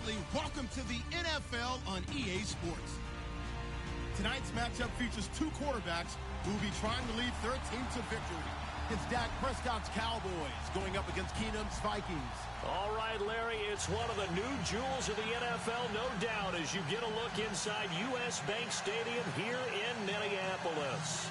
Absolutely. Welcome to the NFL on EA Sports. Tonight's matchup features two quarterbacks who will be trying to lead their team to victory. It's Dak Prescott's Cowboys going up against Keenum's Vikings. All right, Larry, it's one of the new jewels of the NFL, no doubt, as you get a look inside U.S. Bank Stadium here in Minneapolis.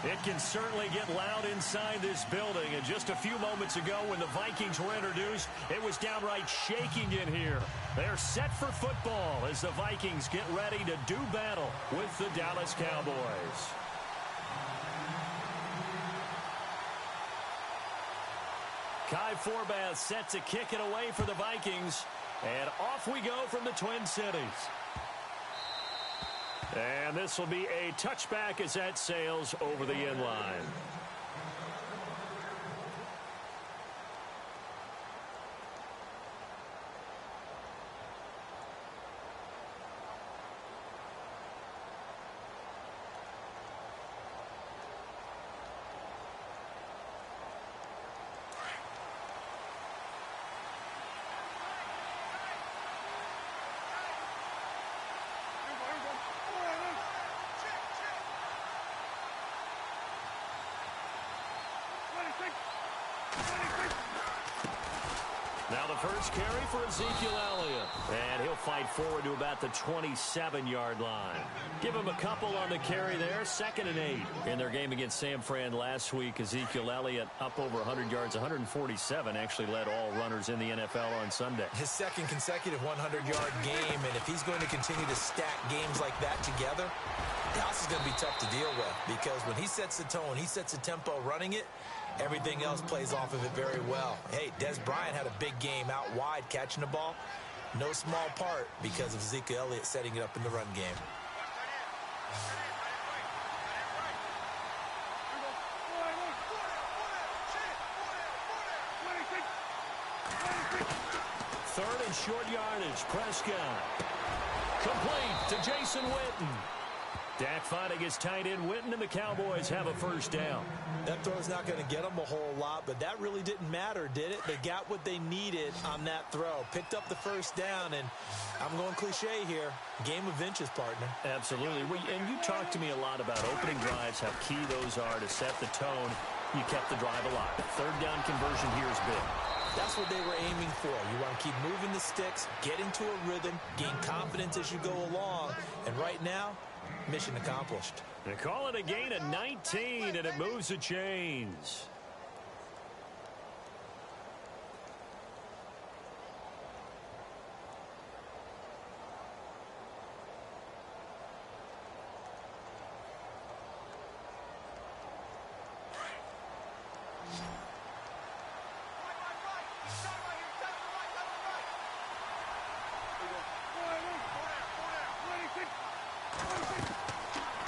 It can certainly get loud inside this building. And just a few moments ago when the Vikings were introduced, it was downright shaking in here. They're set for football as the Vikings get ready to do battle with the Dallas Cowboys. Kai Forbath set to kick it away for the Vikings. And off we go from the Twin Cities. And this will be a touchback as that sails over the end line. Now the first carry for Ezekiel Elliott. And he'll fight forward to about the 27-yard line. Give him a couple on the carry there. 2nd and 8. In their game against San Fran last week, Ezekiel Elliott up over 100 yards, 147. Actually led all runners in the NFL on Sunday. His second consecutive 100-yard game. And if he's going to continue to stack games like that together, Dallas is going to be tough to deal with. Because when he sets the tone, he sets the tempo running it, everything else plays off of it very well. Hey, Des Bryant had a big game out wide catching the ball. No small part because of Ezekiel Elliott setting it up in the run game. Third and short yardage. Prescott. Complete to Jason Witten. Dak finding his tight end Witten, and the Cowboys have a first down. That throw's not going to get them a whole lot, but that really didn't matter, did it? They got what they needed on that throw. Picked up the first down, and I'm going cliche here. Game of inches, partner. Absolutely. And you talked to me a lot about opening drives, how key those are to set the tone. You kept the drive alive. Third down conversion here is big. That's what they were aiming for. You want to keep moving the sticks, get into a rhythm, gain confidence as you go along. And right now, mission accomplished. They call it a gain of 19, and it moves the chains.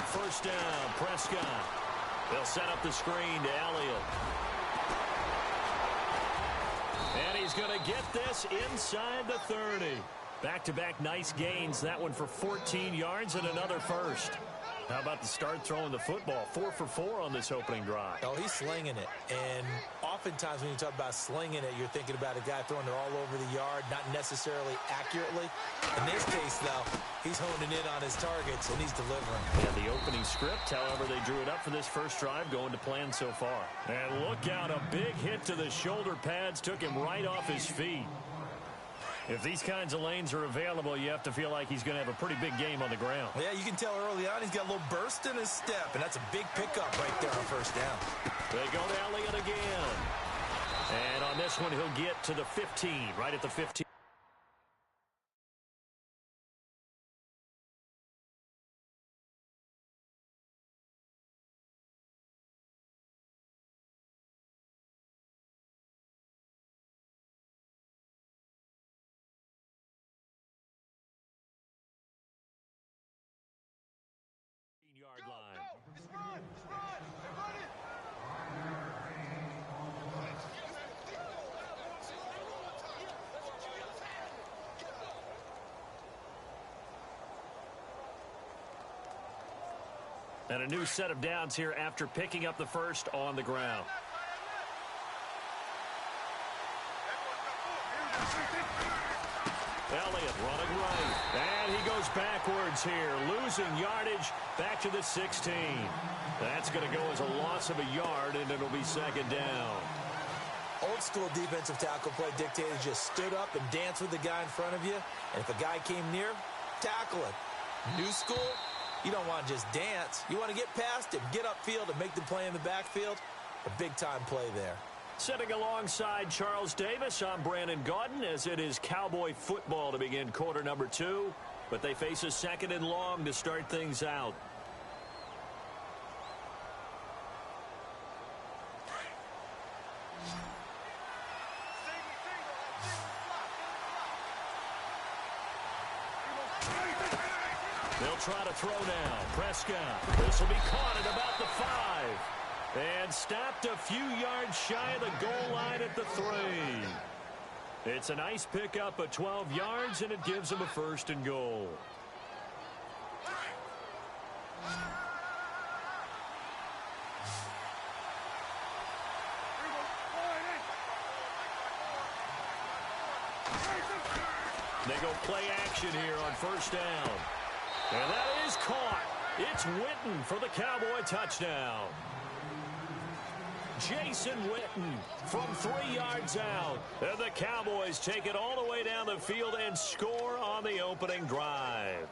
First down, Prescott. They'll set up the screen to Elliott. And he's going to get this inside the 30. Back-to-back nice gains. That one for 14 yards and another first. How about the start throwing the football? 4 for 4 on this opening drive. Oh, he's slinging it. And oftentimes when you talk about slinging it, you're thinking about a guy throwing it all over the yard, not necessarily accurately. In this case, though, he's honing in on his targets, and he's delivering. Yeah, the opening script, however, they drew it up for this first drive, going to plan so far. And look out, a big hit to the shoulder pads took him right off his feet. If these kinds of lanes are available, you have to feel like he's going to have a pretty big game on the ground. Yeah, you can tell early on he's got a little burst in his step, and that's a big pickup right there on first down. They go to Elliott again. And on this one, he'll get to the 15, right at the 15. Yard line. And a new set of downs here after picking up the first on the ground. Elliott running right. And he goes backwards here, losing yardage back to the 16. That's going to go as a loss of a yard, and it'll be second down. Old school defensive tackle play dictated just stood up and danced with the guy in front of you. And if a guy came near, tackle him. New school, you don't want to just dance. You want to get past him, get upfield, and make the play in the backfield. A big-time play there. Sitting alongside Charles Davis, I'm Brandon Gaudin, as it is Cowboy football to begin quarter number 2. But they face a second and long to start things out. They'll try to throw now. Prescott. This will be caught at about the 5. And stopped a few yards shy of the goal line at the 3. It's a nice pickup of 12 yards, and it gives them a first and goal. They go play action here on first down. And that is caught. It's Witten for the Cowboy touchdown. Jason Witten from 3 yards out. And the Cowboys take it all the way down the field and score on the opening drive.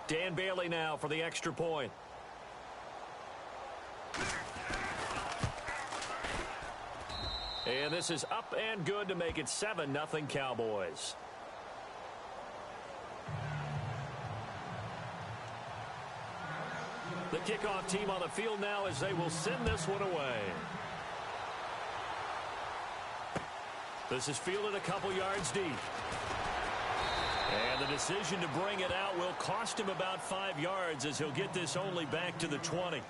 Dan Bailey now for the extra point. And this is up and good to make it 7-0 Cowboys. The kickoff team on the field now as they will send this one away. This is fielded a couple yards deep. And the decision to bring it out will cost him about 5 yards as he'll get this only back to the 20.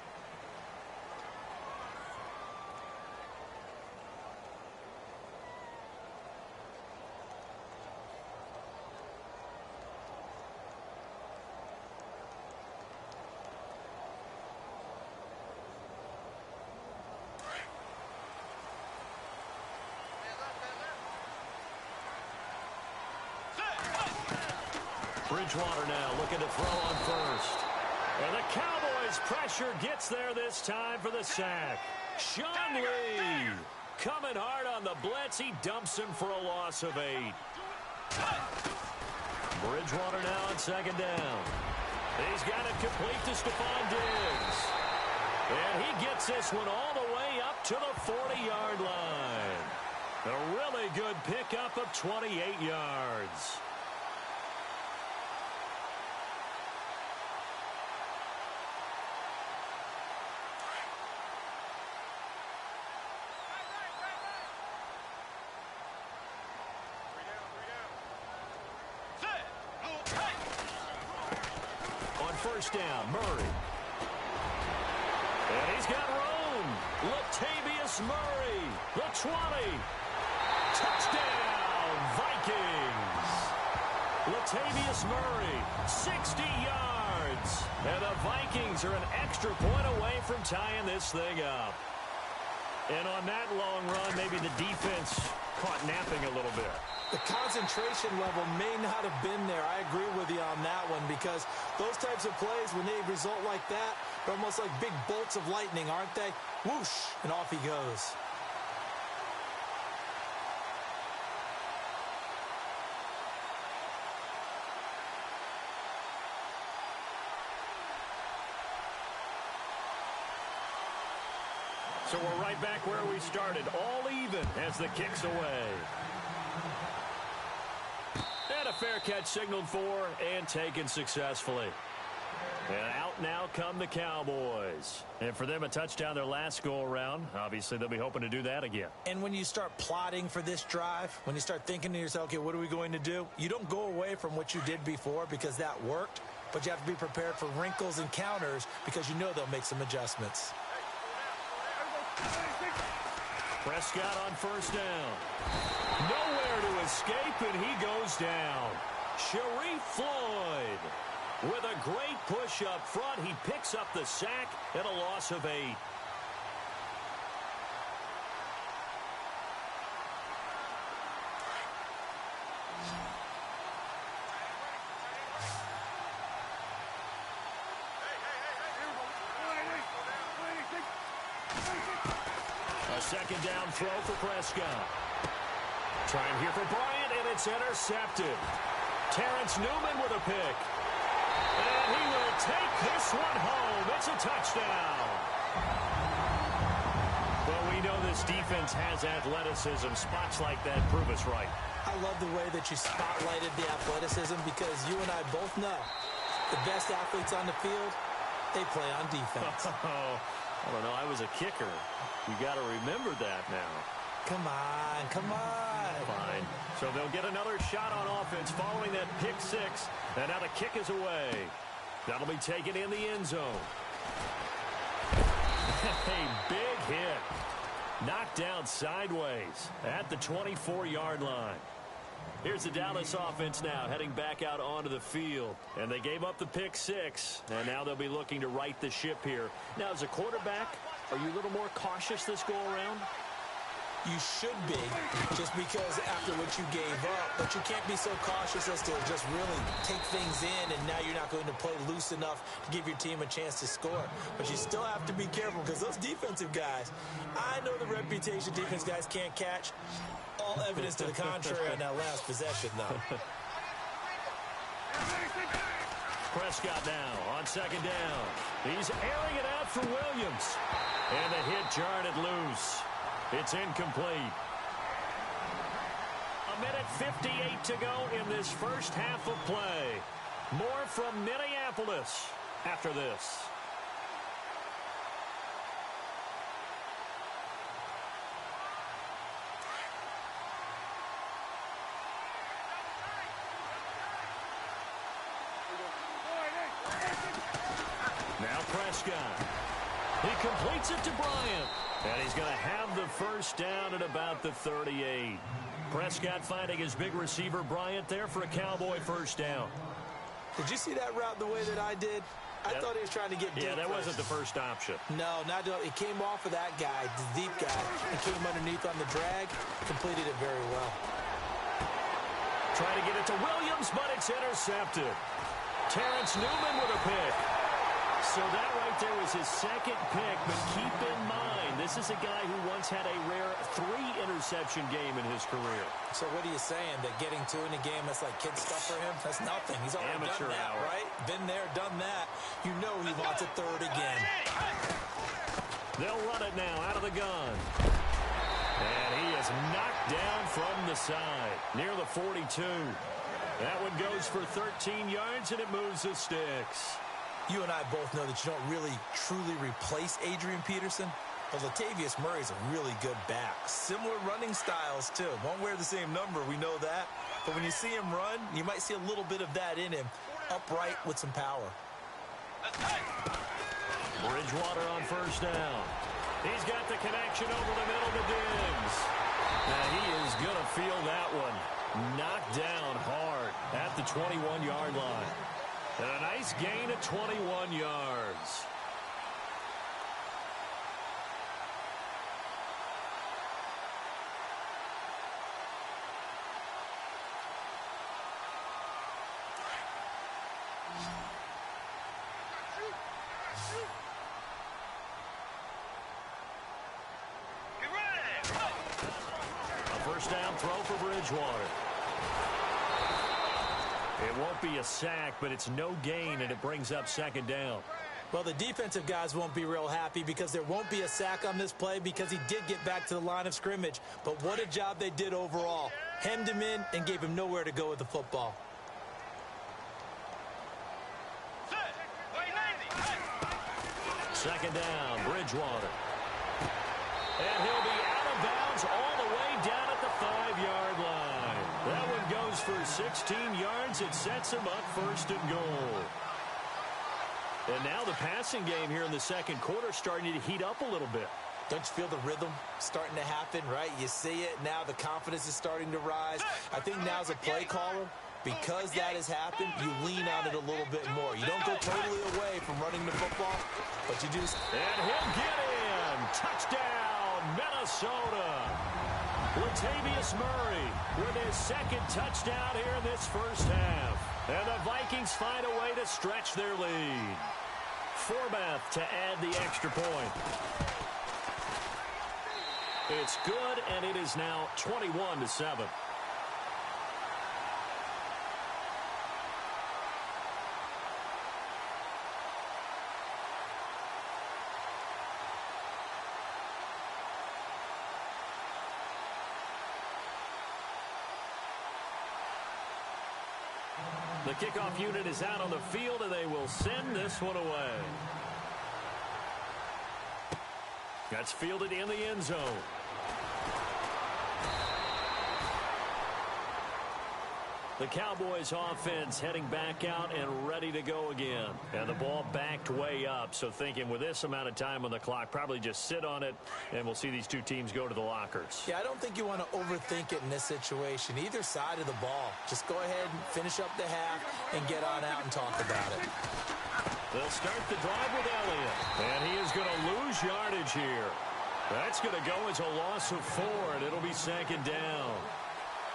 Bridgewater now looking to throw on first. And the Cowboys pressure gets there this time for the sack. Sean Lee coming hard on the blitz. He dumps him for a loss of 8. Bridgewater now on second down. He's got it complete to Stephon Diggs. And he gets this one all the way up to the 40-yard line. A really good pickup of 28 yards. First down, Murray. And he's got room. Latavius Murray, the 20. Touchdown, Vikings. Latavius Murray, 60 yards. And the Vikings are an extra point away from tying this thing up. And on that long run, maybe the defense caught napping a little bit. The concentration level may not have been there. I agree with you on that one because those types of plays, when they result like that, they're almost like big bolts of lightning, aren't they? Whoosh, and off he goes. So we're right back where we started, all even as the kick's away. And a fair catch signaled for and taken successfully. And out now come the Cowboys. And for them, a touchdown their last go-around. Obviously, they'll be hoping to do that again. And when you start plotting for this drive, when you start thinking to yourself, okay, what are we going to do? You don't go away from what you did before because that worked, but you have to be prepared for wrinkles and counters because you know they'll make some adjustments. Prescott on first down. Nowhere to escape, and he goes down. Sharif Floyd With a great push up front, he picks up the sack and a loss of 8. A second down throw for Prescott. Trying here for Bryant, and it's intercepted. Terrence Newman with a pick. And he will take this one home. It's a touchdown. Well, we know this defense has athleticism. Spots like that prove us right. I love the way that you spotlighted the athleticism because you and I both know the best athletes on the field, they play on defense. I don't know. I was a kicker. You got to remember that now. Come on, come on. Fine. So they'll get another shot on offense following that pick 6. And now the kick is away. That'll be taken in the end zone. A big hit. Knocked down sideways at the 24-yard line. Here's the Dallas offense now heading back out onto the field. And they gave up the pick 6. And now they'll be looking to right the ship here. Now, as a quarterback, are you a little more cautious this go-around? You should be, just because after what you gave up. But you can't be so cautious as to just really take things in, and now you're not going to play loose enough to give your team a chance to score. But you still have to be careful because those defensive guys, I know the reputation defense guys can't catch. All evidence to the contrary on that last possession, though. Prescott now on second down. He's airing it out for Williams. And the hit jarred it loose. It's incomplete. A minute 58 to go in this first half of play. More from Minneapolis after this. Now Prescott. He completes it to Bryant. And he's going to have the first down at about the 38. Prescott finding his big receiver Bryant there for a Cowboy first down. Did you see that route the way that I did? I thought he was trying to get deep. Yeah, that first. wasn't the first option. No, not at all. It came off of that guy, the deep guy. It came underneath on the drag, completed it very well. Trying to get it to Williams, but it's intercepted. Terrence Newman with a pick. So that right there was his second pick, but keep in mind, this is a guy who once had a rare 3-interception game in his career. So what are you saying, that getting 2 in a game, that's like kid stuff for him? That's nothing. He's already Amateur done that, hour. right? Been there, done that. You know he wants a third again. They'll run it now out of the gun. And he is knocked down from the side, near the 42. That one goes for 13 yards, and it moves the sticks. You and I both know that you don't really, truly replace Adrian Peterson. But Latavius Murray's a really good back. Similar running styles, too. Won't wear the same number, we know that. But when you see him run, you might see a little bit of that in him. Upright with some power. Bridgewater on first down. He's got the connection over the middle to Diggs. Now he is going to feel that one. Knocked down hard at the 21-yard line. And a nice gain of 21 yards. A first down throw for Bridgewater. It won't be a sack, but it's no gain, and it brings up second down. Well, the defensive guys won't be real happy because there won't be a sack on this play because he did get back to the line of scrimmage. But what a job they did overall. Hemmed him in and gave him nowhere to go with the football. Second down, Bridgewater. And he'll be out of bounds all the way down at the 5-yard line. That one goes for 16 yards. It sets him up first and goal. And now the passing game here in the second quarter starting to heat up a little bit. Don't you feel the rhythm starting to happen, right? You see it. Now the confidence is starting to rise. I think now as a play caller, Because that has happened, you lean on it a little bit more. You don't go totally away from running the football, but you do. And he'll get in. Touchdown, Minnesota. Latavius Murray with his second touchdown here in this first half. And the Vikings find a way to stretch their lead. Forbath to add the extra point. It's good, and it is now 21-7. The kickoff unit is out on the field, and they will send this one away. That's fielded in the end zone. The Cowboys offense heading back out and ready to go again. And the ball backed way up, so thinking with this amount of time on the clock, probably just sit on it, and we'll see these two teams go to the lockers. Yeah, I don't think you want to overthink it in this situation. Either side of the ball. Just go ahead and finish up the half and get on out and talk about it. They'll start the drive with Elliott, and he is going to lose yardage here. That's going to go as a loss of 4, and it'll be second down.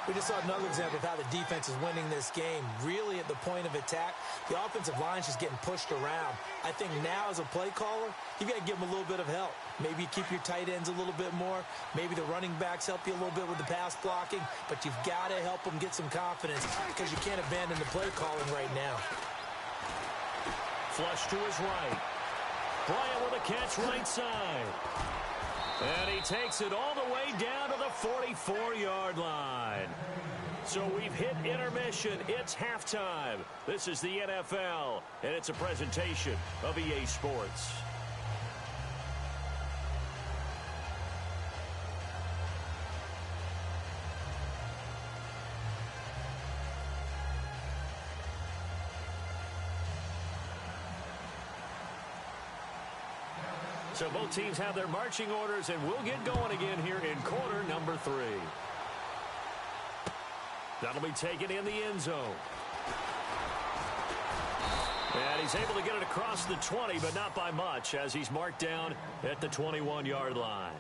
We just saw another example of how the defense is winning this game. Really at the point of attack, the offensive line is just getting pushed around. I think now as a play caller, you've got to give them a little bit of help. Maybe keep your tight ends a little bit more. Maybe the running backs help you a little bit with the pass blocking. But you've got to help them get some confidence because you can't abandon the play calling right now. Flush to his right. Bryant with a catch right side. And he takes it all the way down to the 44-yard line. So we've hit intermission. It's halftime. This is the NFL, and it's a presentation of EA Sports. So both teams have their marching orders, and we'll get going again here in quarter number 3. That'll be taken in the end zone. And he's able to get it across the 20, but not by much, as he's marked down at the 21-yard line.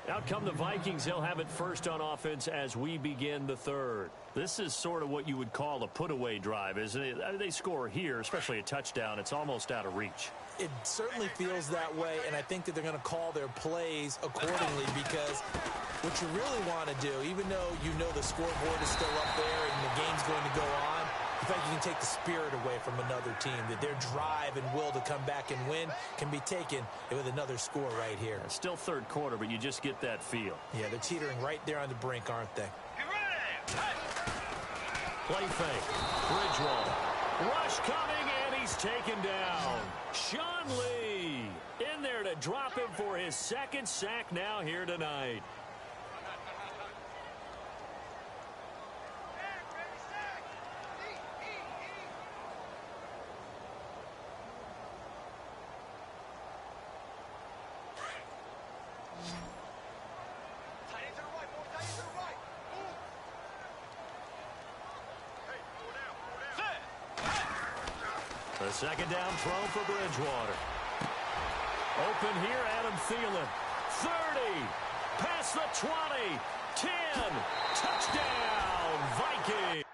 Out come the Vikings. They'll have it first on offense as we begin the third. This is sort of what you would call a put-away drive, isn't it? They score here, especially a touchdown. It's almost out of reach. It certainly feels that way, and I think that they're going to call their plays accordingly because what you really want to do, even though you know the scoreboard is still up there and the game's going to go on, the fact you can take the spirit away from another team, that their drive and will to come back and win can be taken with another score right here. Yeah, still third quarter, but you just get that feel. Yeah, they're teetering right there on the brink, aren't they? Play fake. Bridgewater. Rush coming, and he's taken down. Sean Lee in there to drop him for his second sack now here tonight. The second down throw for Bridgewater. Open here, Adam Thielen. 30. Past the 20. 10. Touchdown, Vikings.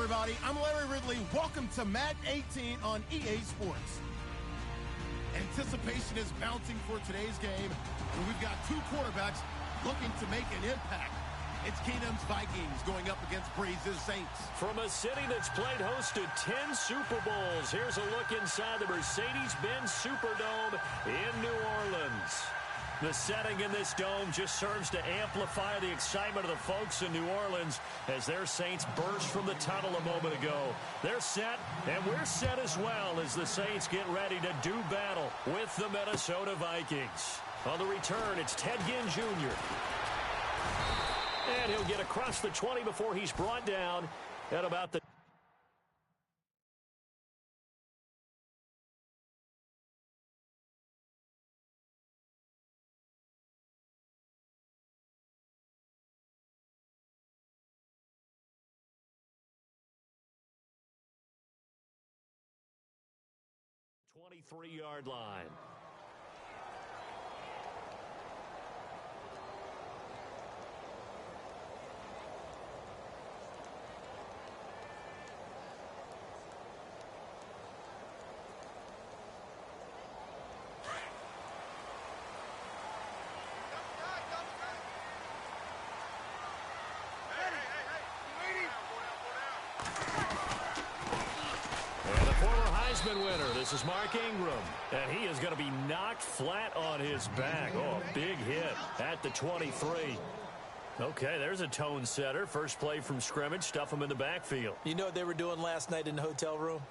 everybody. I'm Larry Ridley. Welcome to Madden 18 on EA Sports. Anticipation is mounting for today's game, and we've got two quarterbacks looking to make an impact. It's Keenum's Vikings going up against Breeze's Saints. From a city that's played host to 10 Super Bowls, here's a look inside the Mercedes-Benz Superdome in New Orleans. The setting in this dome just serves to amplify the excitement of the folks in New Orleans as their Saints burst from the tunnel a moment ago. They're set, and we're set as well as the Saints get ready to do battle with the Minnesota Vikings. On the return, it's Ted Ginn Jr. And he'll get across the 20 before he's brought down at about the 23-yard line. Winner. This is Mark Ingram, and he is going to be knocked flat on his back. Oh, a big hit at the 23. Okay, there's a tone setter. First play from scrimmage, stuff him in the backfield. You know what they were doing last night in the hotel room?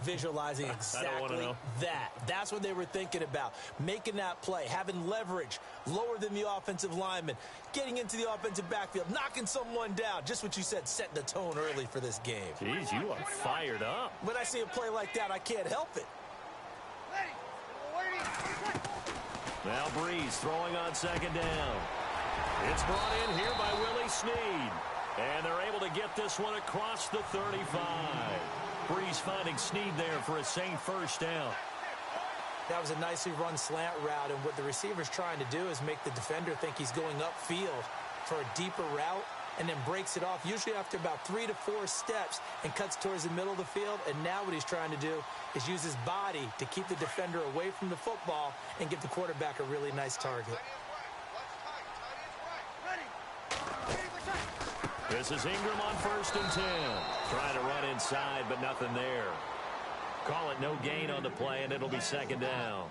Visualizing exactly that. That's what they were thinking about. Making that play, having leverage, lower than the offensive lineman, getting into the offensive backfield, knocking someone down. Just what you said, setting the tone early for this game. Jeez, you are fired up. When I see a play like that, I can't help it. Now Breeze throwing on second down. It's brought in here by Willie Snead. And they're able to get this one across the 35. Breeze finding Snead there for a Saint first down. That was a nicely run slant route, and what the receiver's trying to do is make the defender think he's going upfield for a deeper route, and then breaks it off, usually after about 3 to 4 steps, and cuts towards the middle of the field. And now what he's trying to do is use his body to keep the defender away from the football and give the quarterback a really nice target. This is Ingram on 1st and 10. Trying to run inside, but nothing there. Call it no gain on the play, and it'll be second down.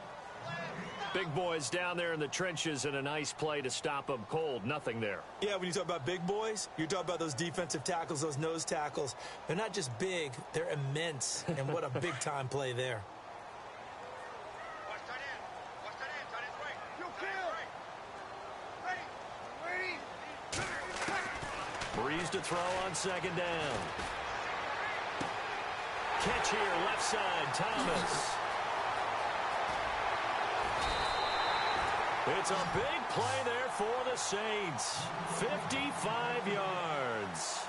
Big boys down there in the trenches, and a nice play to stop them cold. Nothing there. Yeah, when you talk about big boys, you're talking about those defensive tackles, those nose tackles. They're not just big, they're immense. And what a big-time play there. Breeze to throw on second down. Catch here, left side, Thomas. It's a big play there for the Saints. 55 yards.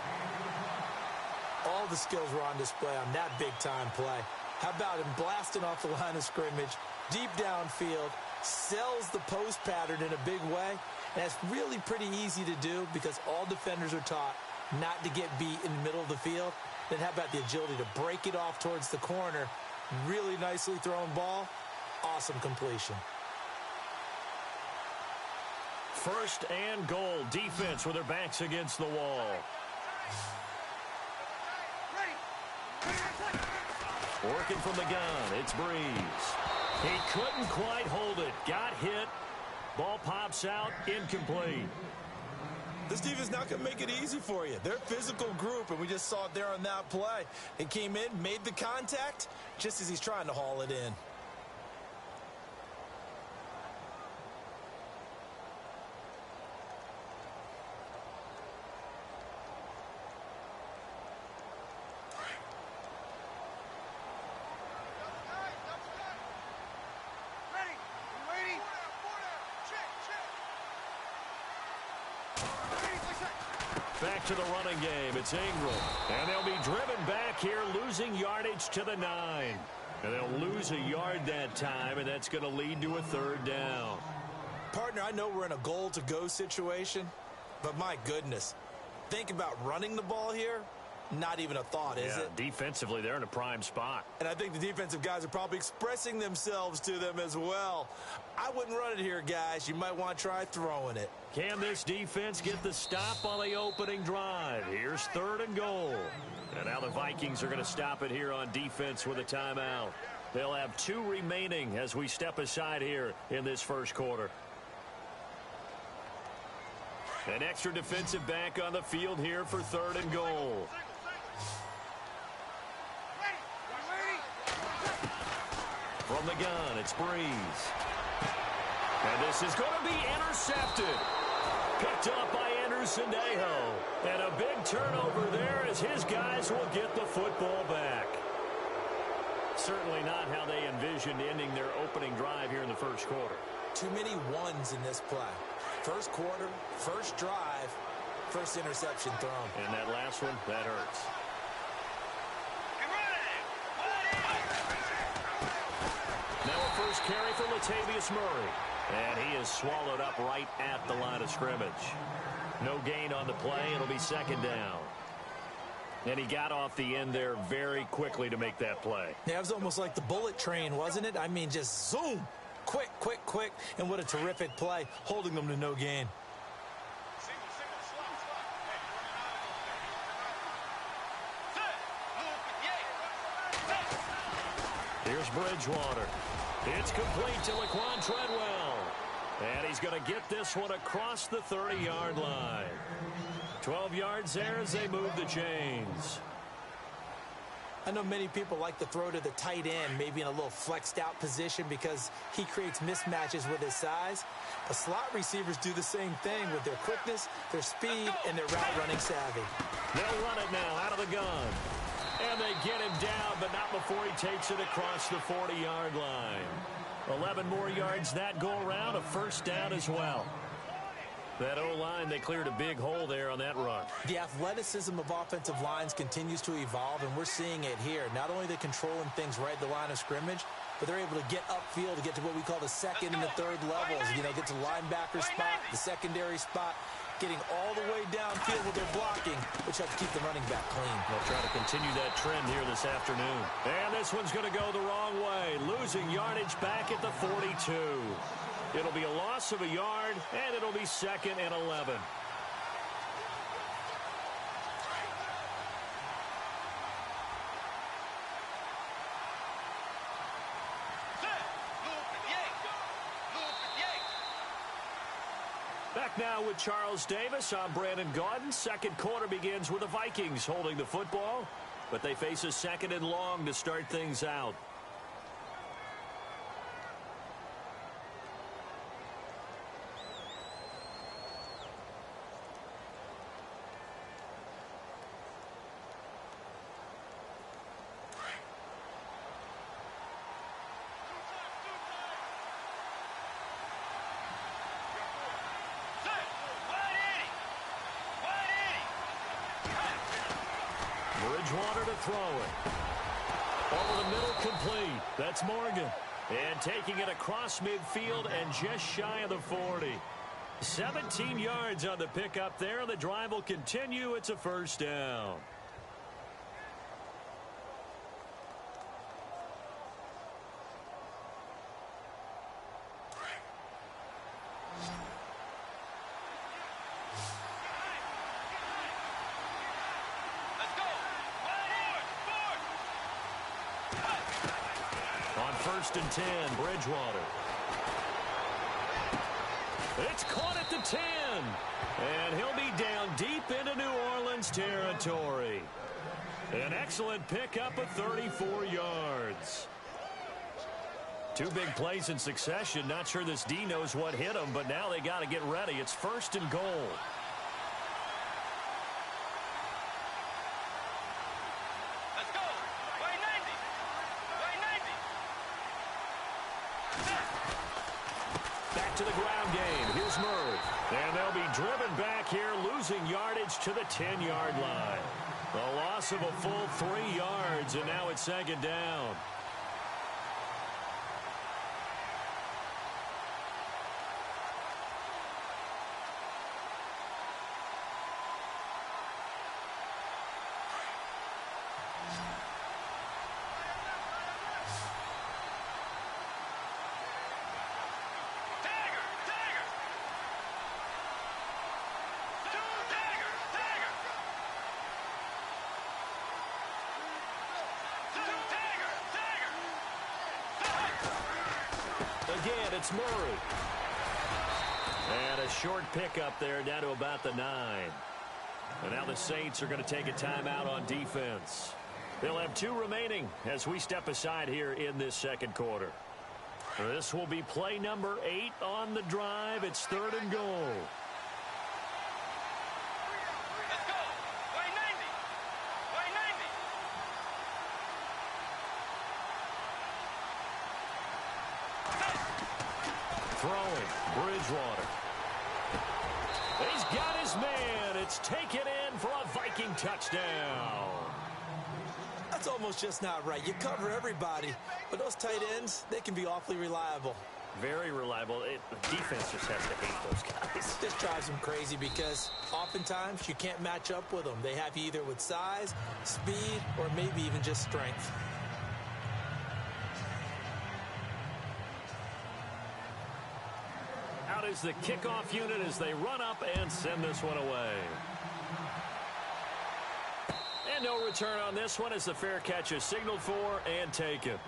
All the skills were on display on that big-time play. How about him blasting off the line of scrimmage, deep downfield, sells the post pattern in a big way. And that's really pretty easy to do because all defenders are taught not to get beat in the middle of the field. Then how about the agility to break it off towards the corner? Really nicely thrown ball. Awesome completion. First and goal. Defense with their backs against the wall. Working from the gun. It's Breeze. He couldn't quite hold it. Got hit. Ball pops out, incomplete. This defense not going to make it easy for you. They're a physical group, and we just saw it there on that play. He came in, made the contact, just as he's trying to haul it in. Back to the running game. It's Ingram. And they'll be driven back here, losing yardage to the 9. And they'll lose a yard that time, and that's going to lead to a third down. Partner, I know we're in a goal-to-go situation, but my goodness, think about running the ball here. Not even a thought, is it? Defensively, they're in a prime spot. And I think the defensive guys are probably expressing themselves to them as well. I wouldn't run it here, guys. You might want to try throwing it. Can this defense get the stop on the opening drive? Here's 3rd and goal. And now the Vikings are going to stop it here on defense with a timeout. They'll have 2 remaining as we step aside here in this first quarter. An extra defensive back on the field here for 3rd and goal. From the gun, it's Breeze. And this is going to be intercepted. Picked up by Anderson-Dejo. And a big turnover there as his guys will get the football back. Certainly not how they envisioned ending their opening drive here in the first quarter. Too many ones in this play. First quarter, first drive, first interception thrown. And that last one, that hurts. Now a first carry for Latavius Murray. And he is swallowed up right at the line of scrimmage. No gain on the play. It'll be 2nd down. And he got off the end there very quickly to make that play. Yeah, it was almost like the bullet train, wasn't it? I mean, just zoom. Quick, quick, quick. And what a terrific play, holding them to no gain. Here's Bridgewater. It's complete to Laquan Treadwell. And he's going to get this one across the 30-yard line. 12 yards there as they move the chains. I know many people like to throw to the tight end, maybe in a little flexed out position because he creates mismatches with his size. But slot receivers do the same thing with their quickness, their speed, and their route running savvy. They'll run it now out of the gun. And they get him down, but not before he takes it across the 40-yard line. 11 more yards that go around, a first down as well. That O-line, they cleared a big hole there on that run. The athleticism of offensive lines continues to evolve, and we're seeing it here. Not only are they controlling things right at the line of scrimmage, but they're able to get upfield to get to what we call the 2nd and the 3rd levels. You know, get to linebacker spot, the secondary spot, getting all the way downfield with their blocking, which helps keep the running back clean. They'll try to continue that trend here this afternoon. And this one's going to go the wrong way, losing yardage back at the 42. It'll be a loss of a yard, and it'll be 2nd and 11. Back now with Charles Davis. I'm Brandon Gaudin. Second quarter begins with the Vikings holding the football, but they face a 2nd and long to start things out. Bridgewater to throw it. Over the middle, complete. That's Morgan. And taking it across midfield and just shy of the 40. 17 yards on the pickup there. The drive will continue. It's a first down. On 1st and 10, Bridgewater. It's caught at the 10. And he'll be down deep into New Orleans territory. An excellent pickup of 34 yards. 2 big plays in succession. Not sure this D knows what hit him, but now they got to get ready. It's 1st and goal. To the ground game. Here's Murray. And they'll be driven back here, losing yardage to the 10-yard line. A loss of a full 3 yards, and now it's 2nd down. again. It's Murray. And a short pickup there down to about the 9. And now the Saints are going to take a timeout on defense. They'll have 2 remaining as we step aside here in this second quarter. This will be play number 8 on the drive. It's 3rd and goal. Let's go. Play 90. Play 90. Throwing. Bridgewater. He's got his man. It's taken in for a Viking touchdown. That's almost just not right. You cover everybody, but those tight ends, they can be awfully reliable. Very reliable. The defense just has to hate those guys. This drives them crazy because oftentimes you can't match up with them. They have you either with size, speed, or maybe even just strength. Out is the kickoff unit as they run up and send this one away. And no return on this one as the fair catch is signaled for and taken.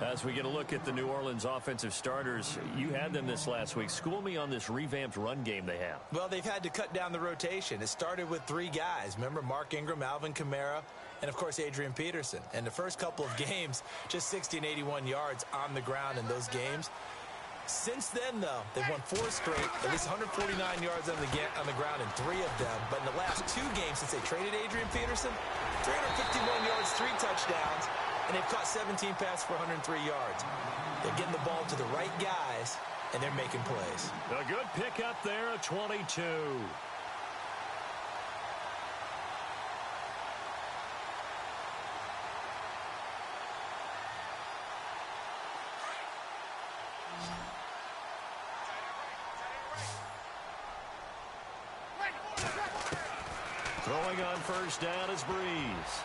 As we get a look at the New Orleans offensive starters, you had them this last week. School me on this revamped run game they have. Well, they've had to cut down the rotation. It started with 3 guys. Remember, Mark Ingram, Alvin Kamara, and, of course, Adrian Peterson. And the first couple of games, just 60 and 81 yards on the ground in those games. Since then, though, they've won 4 straight, at least 149 yards on the ground in 3 of them. But in the last 2 games since they traded Adrian Peterson, 351 yards, 3 touchdowns, and they've caught 17 passes for 103 yards. They're getting the ball to the right guys, and they're making plays. A good pickup there, a 22. Throwing on first down is Breeze.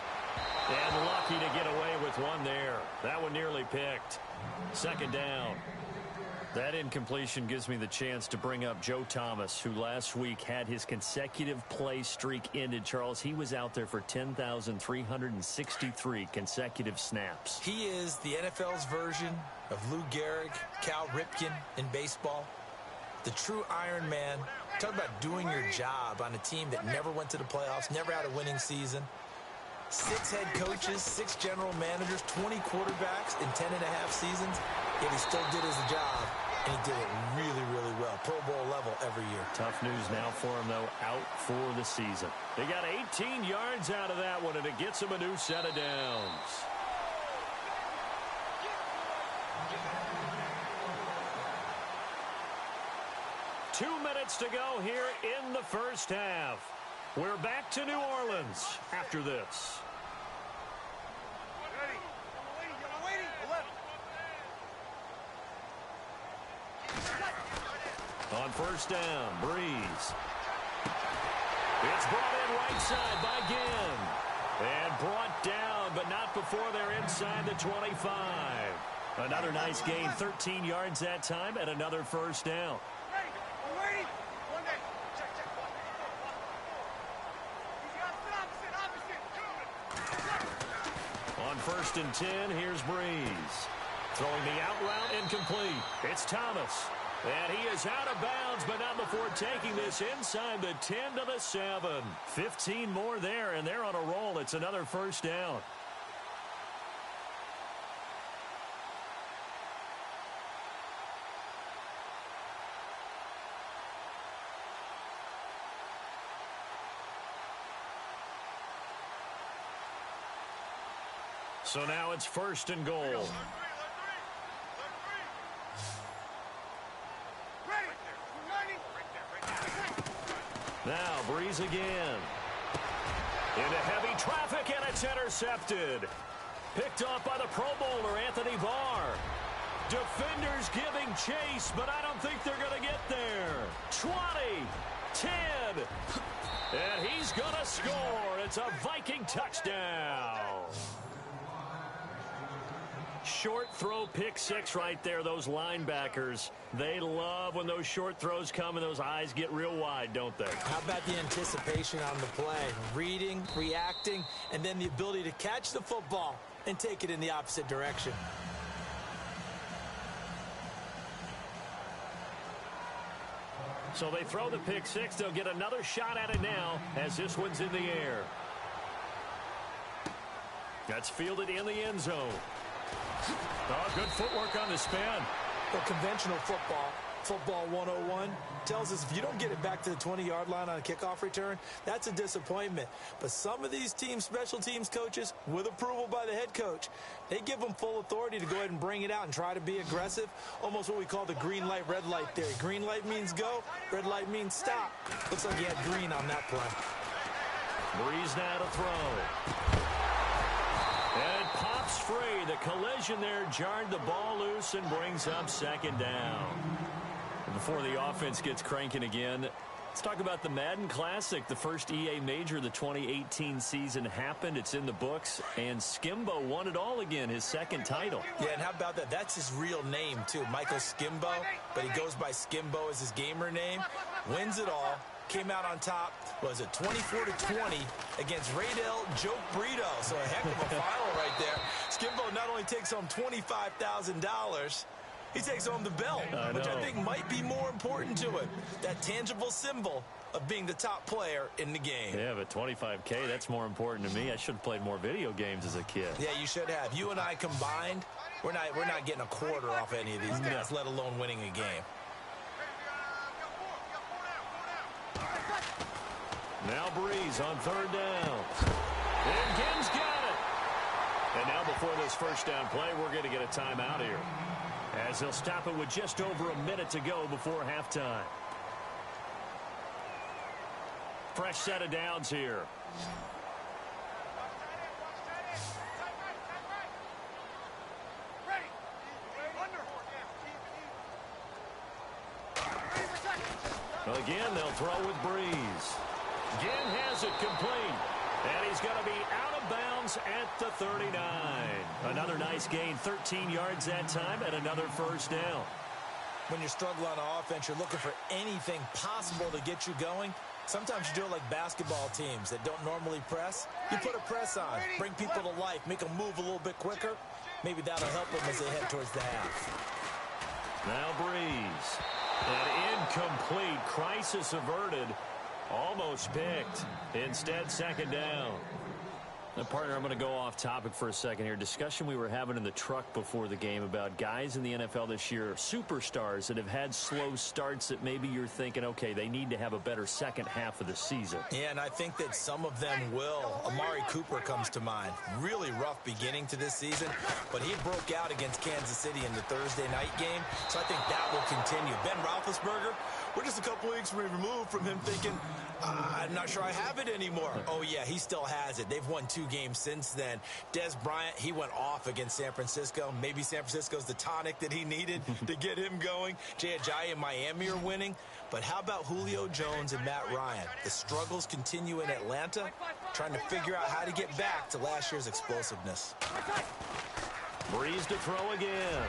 And lucky to get away with one there. That one nearly picked. Second down. That incompletion gives me the chance to bring up Joe Thomas, who last week had his consecutive play streak ended. Charles, he was out there for 10,363 consecutive snaps. He is the NFL's version of Lou Gehrig, Cal Ripken in baseball. The true Iron Man. Talk about doing your job on a team that never went to the playoffs, never had a winning season. 6 head coaches, 6 general managers, 20 quarterbacks in 10.5 seasons. Yet he still did his job, and he did it really, really well. Pro Bowl level every year. Tough news now for him, though, out for the season. They got 18 yards out of that one, and it gets him a new set of downs. Two minutes to go here in the first half. We're back to New Orleans after this. On first down, Breeze. It's brought in right side by Ginn. And brought down, but not before they're inside the 25. Another nice gain, 13 yards that time, and another first down. On first and 10, here's Breeze. Throwing the out route incomplete. It's Thomas. And he is out of bounds, but not before taking this inside the 10 to the 7. 15 more there, and they're on a roll. It's another first down. So now it's first and goal. Now Breeze again. Into heavy traffic, and it's intercepted. Picked off by the Pro Bowler, Anthony Barr. Defenders giving chase, but I don't think they're going to get there. 20, 10, and he's going to score. It's a Viking touchdown. Short throw, pick six right there. Those linebackers, they love when those short throws come and those eyes get real wide, don't they? How about the anticipation on the play? Reading, reacting, and then the ability to catch the football and take it in the opposite direction. So they throw the pick six. They'll get another shot at it now as this one's in the air. That's fielded in the end zone. Oh, good footwork on the spin. Well, conventional football 101, tells us if you don't get it back to the 20-yard line on a kickoff return, that's a disappointment. But some of these teams, special teams coaches, with approval by the head coach, they give them full authority to go ahead and bring it out and try to be aggressive, almost what we call the green light, red light theory. Green light means go, red light means stop. Looks like he had green on that play. Breeze now to throw. And it pops free. The collision there jarred the ball loose and brings up second down. Before the offense gets cranking again, let's talk about the Madden Classic. The first EA Major of the 2018 season happened. It's in the books. And Skimbo won it all again, his second title. Yeah, and how about that? That's his real name, too. Michael Skimbo, but he goes by Skimbo as his gamer name. Wins it all. Came out on top, was it 24-20 against Raydell Joke Brito. So a heck of a final right there. Skimbo not only takes home $25,000, he takes home the belt, which I think might be more important to it. That tangible symbol of being the top player in the game. Yeah, but $25K, that's more important to me. I should have played more video games as a kid. Yeah, you should have. You and I combined, we're not getting a quarter off any of these guys, let alone winning a game. Now Breeze on third down. And Gibbs got it. And now before this first down play, we're going to get a timeout here, as they'll stop it with just over a minute to go before halftime. Fresh set of downs here. Well, again, they'll throw with Breeze. Again has it complete. And he's going to be out of bounds at the 39. Another nice gain, 13 yards that time, and another first down. When you're struggling on offense, you're looking for anything possible to get you going. Sometimes you do it like basketball teams that don't normally press. You put a press on, bring people to life, make them move a little bit quicker. Maybe that'll help them as they head towards the half. Now Breeze. An incomplete. Crisis averted. Almost picked. Instead, second down. Now, partner, I'm going to go off topic for a second here. Discussion we were having in the truck before the game about guys in the NFL this year, superstars that have had slow starts that maybe you're thinking, okay, they need to have a better second half of the season. Yeah, and I think that some of them will. Amari Cooper comes to mind. Really rough beginning to this season, but he broke out against Kansas City in the Thursday night game, so I think that will continue. Ben Roethlisberger, we're just a couple weeks removed from him thinking, I'm not sure I have it anymore. Oh, yeah, he still has it. They've won 2 games since then. Des Bryant, he went off against San Francisco. Maybe San Francisco's the tonic that he needed to get him going. Jay Ajayi and Miami are winning. But how about Julio Jones and Matt Ryan? The struggles continue in Atlanta, trying to figure out how to get back to last year's explosiveness. Breeze to throw again.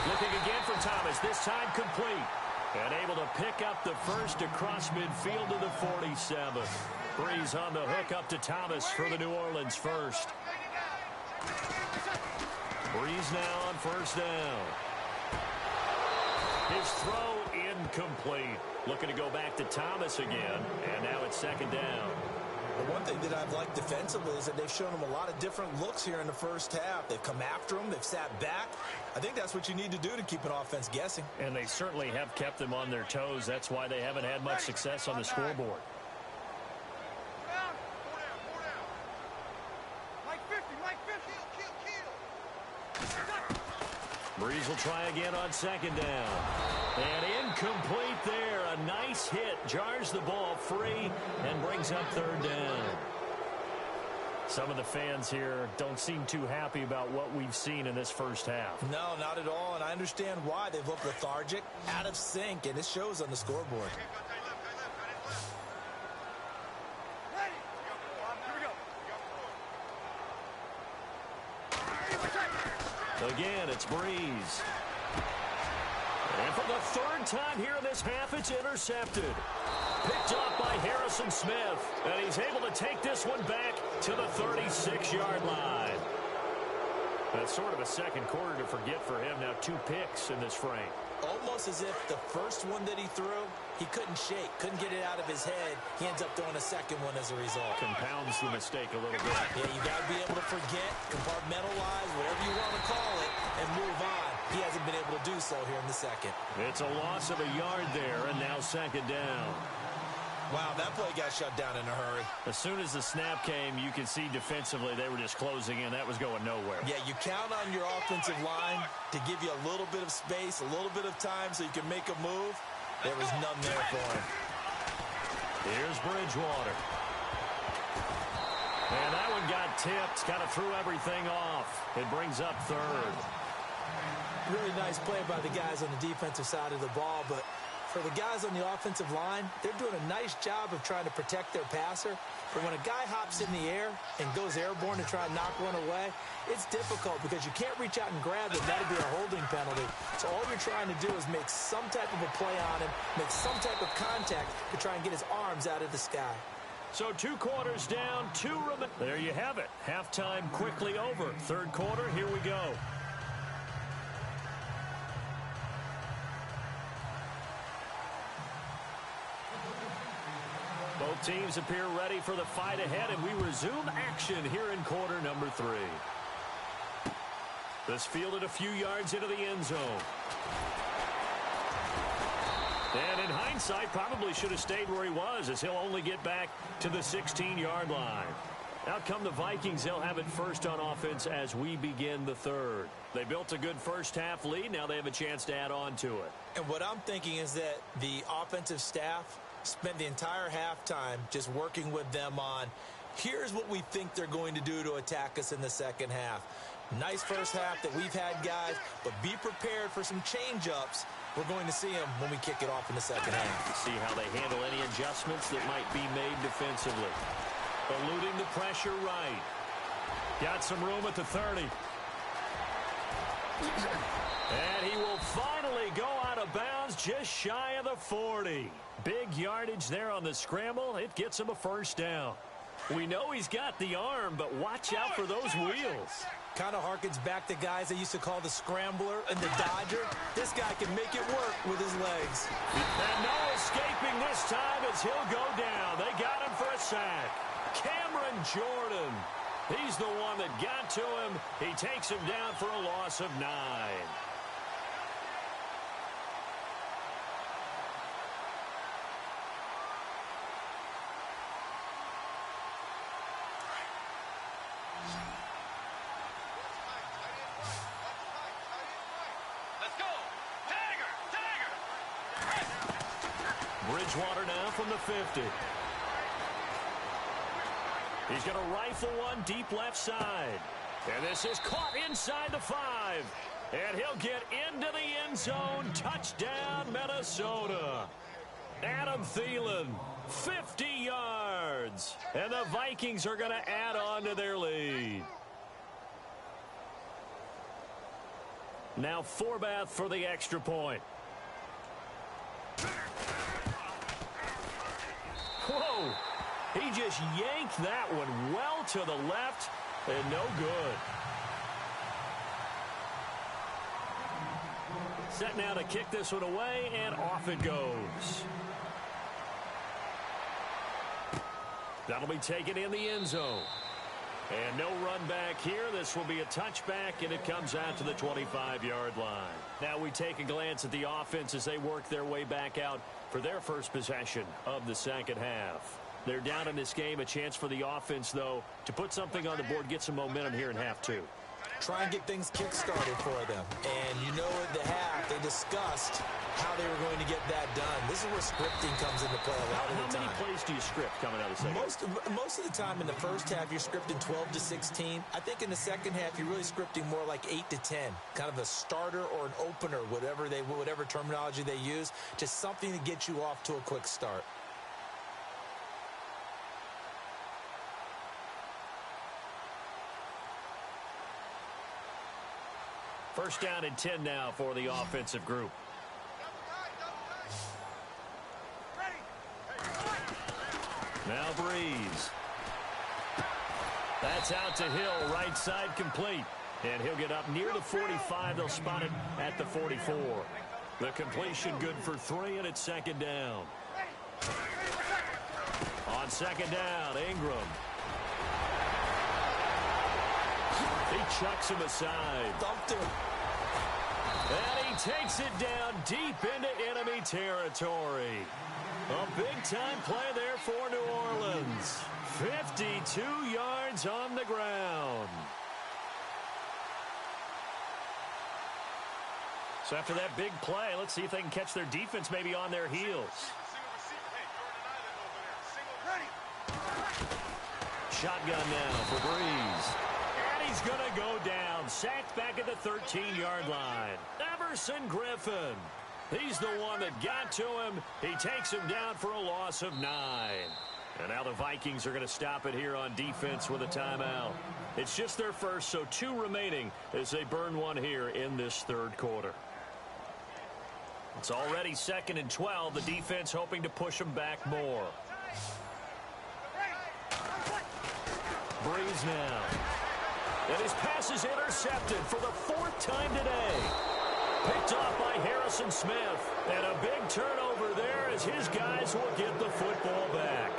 Looking again for Thomas, this time complete. And able to pick up the first across midfield to the 47. Breeze on the hook up to Thomas for the New Orleans first. Breeze now on first down. His throw incomplete. Looking to go back to Thomas again. And now it's second down. The one thing that I've liked defensively is that they've shown him a lot of different looks here in the first half. They've come after him. They've sat back. I think that's what you need to do to keep an offense guessing. And they certainly have kept them on their toes. That's why they haven't had much success on the scoreboard. Breeze will try again on second down. And incomplete there. A nice hit. Jars the ball free and brings up third down. Some of the fans here don't seem too happy about what we've seen in this first half. No, not at all, and I understand why. They've looked lethargic, out of sync, and it shows on the scoreboard. Again, it's Breeze. And for the third time here in this half, it's intercepted. Picked off by Harrison Smith. And he's able to take this one back to the 36-yard line. That's sort of a second quarter to forget for him. Now 2 picks in this frame. Almost as if the first one that he threw, he couldn't shake, couldn't get it out of his head. He ends up throwing a second one as a result. Compounds the mistake a little bit. Yeah, you got to be able to forget, compartmentalize, whatever you want to call it, and move on. He hasn't been able to do so here in the second. It's a loss of a yard there, and now second down. Wow, that play got shut down in a hurry. As soon as the snap came, you could see defensively they were just closing in. That was going nowhere. Yeah, you count on your offensive line to give you a little bit of space, a little bit of time so you can make a move. There was none there for him. Here's Bridgewater. And that one got tipped. Kind of threw everything off. It brings up third. Really nice play by the guys on the defensive side of the ball, but for the guys on the offensive line, they're doing a nice job of trying to protect their passer. But when a guy hops in the air and goes airborne to try and knock one away, it's difficult because you can't reach out and grab it. That'd be a holding penalty. So all you're trying to do is make some type of a play on him, make some type of contact to try and get his arms out of the sky. So 2 quarters down, 2 remaining. There you have it. Halftime quickly over. Third quarter, here we go. Both teams appear ready for the fight ahead, and we resume action here in quarter number 3. This fielded a few yards into the end zone. And in hindsight, probably should have stayed where he was, as he'll only get back to the 16-yard line. Out come the Vikings. They'll have it first on offense as we begin the third. They built a good first-half lead. Now they have a chance to add on to it. And what I'm thinking is that the offensive staff spent the entire halftime just working with them on, here's what we think they're going to do to attack us in the second half. Nice first half that we've had, guys, but be prepared for some change-ups. We're going to see them when we kick it off in the second half. See how they handle any adjustments that might be made defensively. Eluding the pressure right. Got some room at the 30. And he will finally go out of bounds just shy of the 40. Big yardage there on the scramble. It gets him a first down. We know he's got the arm, but watch out for those wheels. Kind of harkens back to guys they used to call the scrambler and the dodger. This guy can make it work with his legs. And no escaping this time as he'll go down. They got him for a sack. Cameron Jordan. He's the one that got to him. He takes him down for a loss of 9. Bridgewater now from the 50. He's going to rifle one deep left side. And this is caught inside the 5. And he'll get into the end zone. Touchdown, Minnesota. Adam Thielen, 50 yards. And the Vikings are going to add on to their lead. Now Forbath for the extra point. Whoa! He just yanked that one well to the left, and no good. Set now to kick this one away, and off it goes. That'll be taken in the end zone. And no run back here. This will be a touchback, and it comes out to the 25-yard line. Now we take a glance at the offense as they work their way back out for their first possession of the second half. They're down in this game. A chance for the offense, though, to put something on the board, get some momentum here in half 2. Try and get things kick-started for them. And you know at the half, they discussed how they were going to get that done. This is where scripting comes into play a lot of the time. How many plays do you script coming out of the second? Most of the time in the first half, you're scripting 12 to 16. I think in the second half, you're really scripting more like 8 to 10. Kind of a starter or an opener, whatever terminology they use, just something to get you off to a quick start. First down and 10 now for the offensive group. Now Breeze. That's out to Hill, right side complete. And he'll get up near the 45. They'll spot it at the 44. The completion good for 3, and it's second down. On second down, Ingram. He chucks him aside. Dumped him. And he takes it down deep into enemy territory. A big-time play there for New Orleans. 52 yards on the ground. So after that big play, let's see if they can catch their defense maybe on their heels. Shotgun now for Breeze. And he's going to go down. Sacked back at the 13-yard line. Everson Griffin. He's the one that got to him. He takes him down for a loss of 9. And now the Vikings are going to stop it here on defense with a timeout. It's just their first, so 2 remaining as they burn one here in this third quarter. It's already 2nd and 12. The defense hoping to push them back more. Breeze now. And his pass is intercepted for the 4th time today. Picked off by Harrison Smith. And a big turnover there as his guys will get the football back.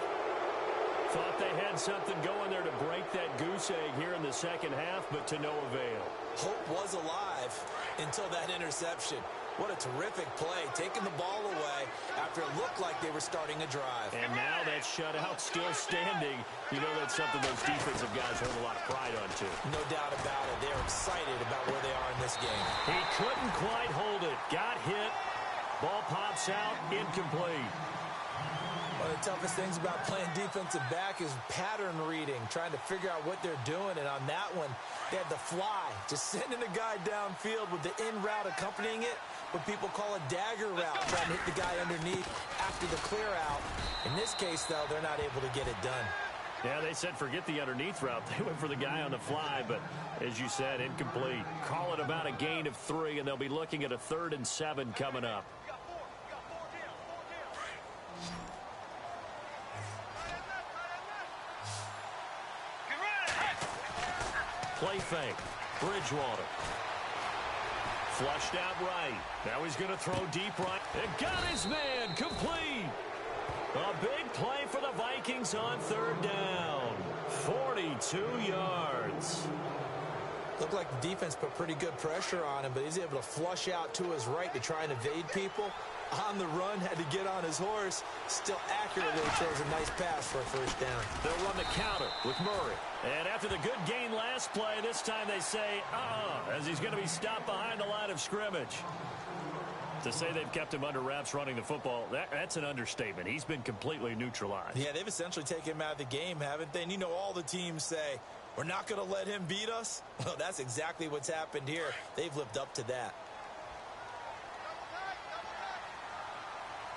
Thought they had something going there to break that goose egg here in the second half, but to no avail. Hope was alive until that interception. What a terrific play, taking the ball away after it looked like they were starting a drive. And now that shutout still standing. You know that's something those defensive guys hold a lot of pride on, too. No doubt about it. They're excited about where they are in this game. He couldn't quite hold it. Got hit. Ball pops out. Incomplete. One of the toughest things about playing defensive back is pattern reading, trying to figure out what they're doing. And on that one, they had the fly, just sending a guy downfield with the in route accompanying it, what people call a dagger route, trying to hit the guy underneath after the clear out. In this case, though, they're not able to get it done. Yeah, they said forget the underneath route. They went for the guy on the fly, but as you said, incomplete. Call it about a gain of 3, and they'll be looking at a 3rd and 7 coming up. Play fake. Bridgewater. Flushed out right. Now he's going to throw deep right. And got his man. Complete. A big play for the Vikings on 3rd down. 42 yards. Looked like the defense put pretty good pressure on him, but he's able to flush out to his right to try and evade people. On the run, had to get on his horse. Still accurately throws a nice pass for a 1st down. They'll run the counter with Murray. And after the good gain last play, this time they say, as he's going to be stopped behind the line of scrimmage. To say they've kept him under wraps running the football, that's an understatement. He's been completely neutralized. Yeah, they've essentially taken him out of the game, haven't they? And you know all the teams say, we're not going to let him beat us. Well, that's exactly what's happened here. They've lived up to that.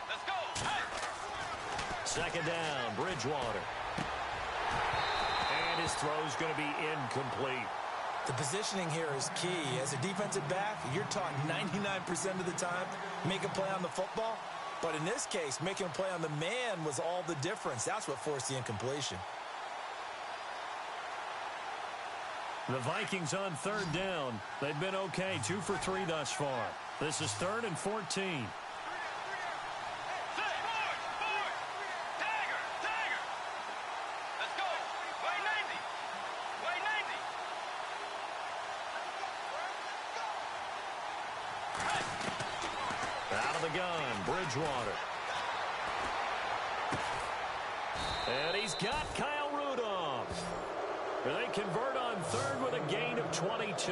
Let's go. Second down, Bridgewater. And his throw's going to be incomplete. The positioning here is key. As a defensive back, you're taught 99% of the time, make a play on the football. But in this case, making a play on the man was all the difference. That's what forced the incompletion. The Vikings on 3rd down. They've been okay, 2 for 3 thus far. This is 3rd and 14. Out of the gun, Bridgewater. And he's got Kyle Rudolph. They convert on 3rd with a gain of 22.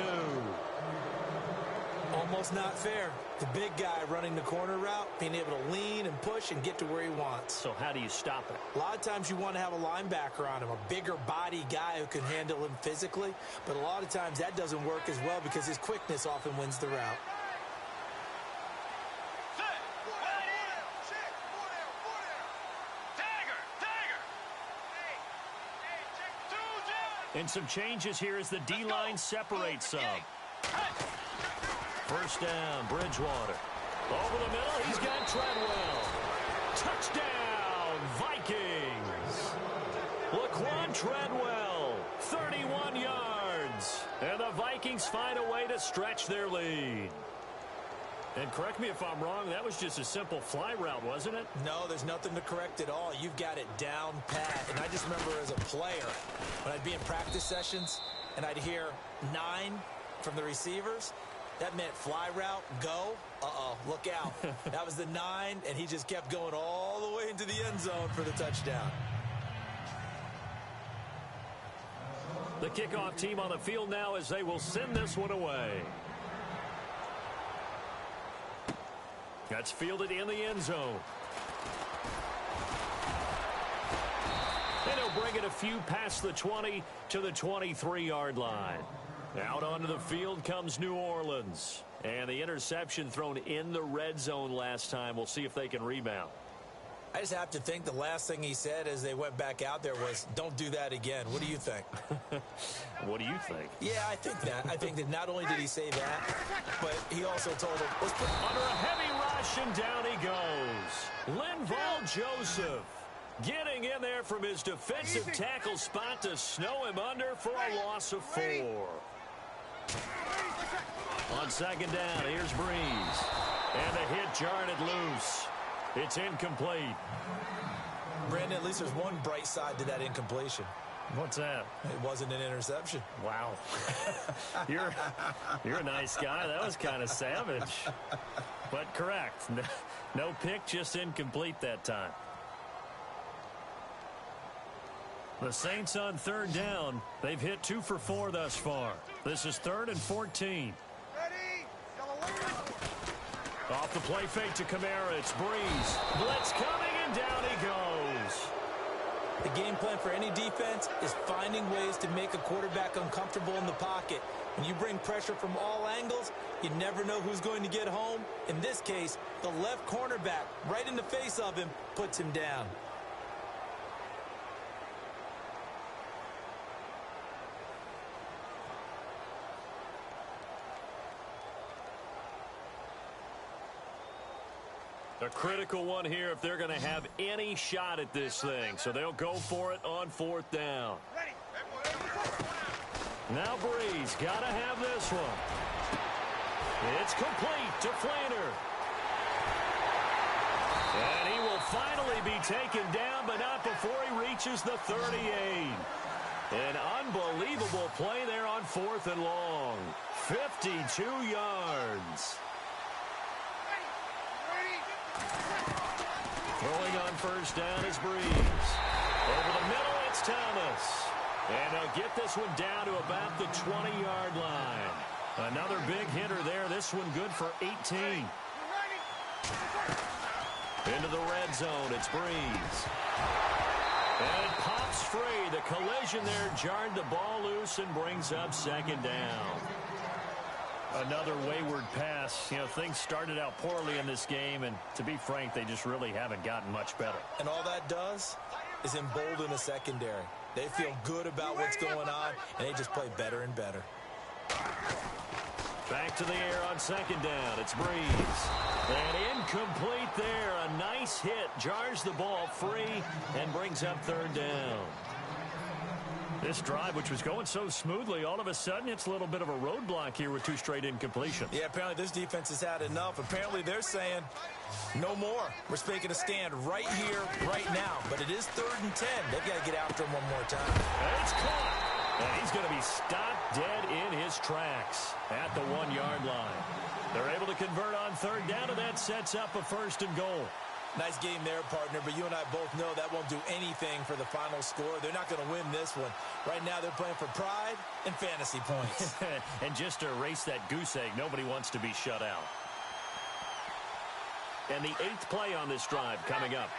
Almost not fair. The big guy running the corner route, being able to lean and push and get to where he wants. So how do you stop it? A lot of times you want to have a linebacker on him, a bigger body guy who can handle him physically. But a lot of times that doesn't work as well because his quickness often wins the route. And some changes here as the D-line separates some. 1st down, Bridgewater. Over the middle, he's got Treadwell. Touchdown, Vikings. Laquan Treadwell, 31 yards. Orleans. And the Vikings find a way to stretch their lead. And correct me if I'm wrong, that was just a simple fly route, wasn't it? No, there's nothing to correct at all. You've got it down pat. And I just remember as a player, when I'd be in practice sessions and I'd hear 9 from the receivers, that meant fly route, go. Uh-oh, look out. That was the 9, and he just kept going all the way into the end zone for the touchdown. The kickoff team on the field now as they will send this one away. That's fielded in the end zone. And he'll bring it a few past the 20 to the 23-yard line. Out onto the field comes New Orleans. And the interception thrown in the red zone last time. We'll see if they can rebound. I just have to think the last thing he said as they went back out there was, don't do that again. What do you think? What do you think? Yeah, I think that. I think that not only did he say that, but he also told him, let's put under a heavy rush, and down he goes. Linval Joseph getting in there from his defensive tackle spot to snow him under for a loss of 4. On second down, here's Breeze. And the hit jarred it loose. It's incomplete. Brandon, at least there's one bright side to that incompletion. What's that? It wasn't an interception. Wow. You're a nice guy. That was kind of savage. But correct. No pick, just incomplete that time. The Saints on third down. They've hit 2 for 4 thus far. This is 3rd and 14. Off the play fake to Kamara. It's Breeze. Blitz coming, and down he goes. The game plan for any defense is finding ways to make a quarterback uncomfortable in the pocket. When you bring pressure from all angles, you never know who's going to get home. In this case, the left cornerback, right in the face of him, puts him down. A critical one here if they're going to have any shot at this thing. So they'll go for it on 4th down. Now Breeze got to have this one. It's complete to Flanner. And he will finally be taken down, but not before he reaches the 38. An unbelievable play there on 4th and long. 52 yards. Throwing on first down is Breeze. Over the middle, it's Thomas. And they'll get this one down to about the 20-yard line. Another big hitter there. This one good for 18. Into the red zone, it's Breeze. And it pops free. The collision there jarred the ball loose and brings up second down. Another wayward pass. You know, things started out poorly in this game, and to be frank, they just really haven't gotten much better. And all that does is embolden the secondary. They feel good about what's going on, and they just play better and better. Back to the air on second down. It's Breeze. And incomplete there. A nice hit. Jars the ball free and brings up 3rd down. This drive, which was going so smoothly, all of a sudden it's a little bit of a roadblock here with 2 straight incompletions. Yeah, apparently this defense has had enough. Apparently they're saying, no more. We're making a stand right here, right now. But it is 3rd and 10. They've got to get after him one more time. And it's caught. And he's going to be stopped dead in his tracks at the 1-yard line. They're able to convert on 3rd down, and that sets up a 1st and goal. Nice game there, partner, but you and I both know that won't do anything for the final score. They're not going to win this one. Right now, they're playing for pride and fantasy points. And just to erase that goose egg, nobody wants to be shut out. And the 8th play on this drive coming up.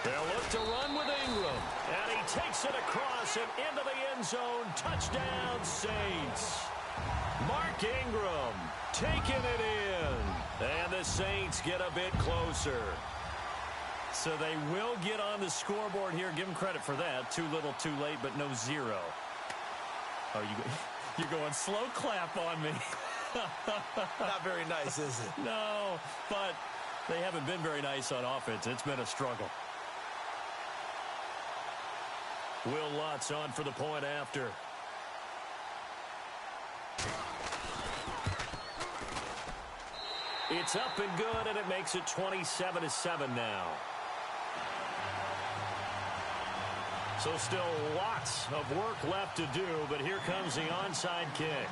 They'll look to run with Ingram. And he takes it across and into the end zone. Touchdown, Saints. Mark Ingram taking it in. And the Saints get a bit closer. So they will get on the scoreboard here. Give them credit for that. Too little, too late, but no 0. Oh, You're going slow clap on me. Not very nice, is it? No, but they haven't been very nice on offense. It's been a struggle. Will Lutz on for the point after. It's up and good, and it makes it 27-7 now. So still lots of work left to do, but here comes the onside kick.